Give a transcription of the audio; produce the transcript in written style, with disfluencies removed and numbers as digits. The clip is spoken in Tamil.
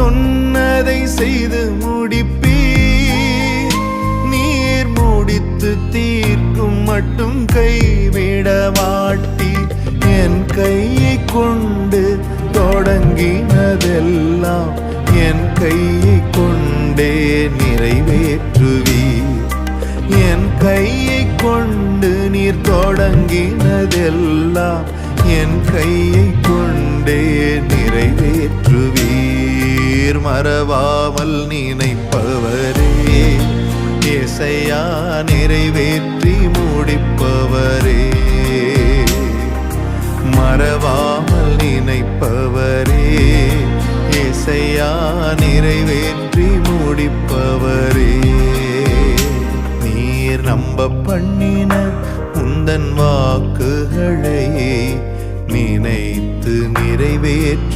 சொன்னதை செய்து முடிப்பீர். நீர் முடித்து தீர்க்கும் மட்டும் கைவிட மாட்டீர். என் கையை கொண்டு தொடங்கினதெல்லாம் என் கையை கொண்டே நிறைவேற்றுவீர். என் கையை கொண்டு நீர் தொடங்கினதெல்லாம் என் கையை கொண்டே நிறைவேற்றுவீர். மறவாமல் நினைப்பவரே ஏசையா, நிறைவேற்றி முடிப்பவரே. மறவாமல் நினைப்பவரே ஏசையா, நிறைவேற்றி முடிப்பவரே. நீர் நம்ப பண்ணின உந்தன் வாக்குகளை நினைத்து நிறைவேற்றுவீர்.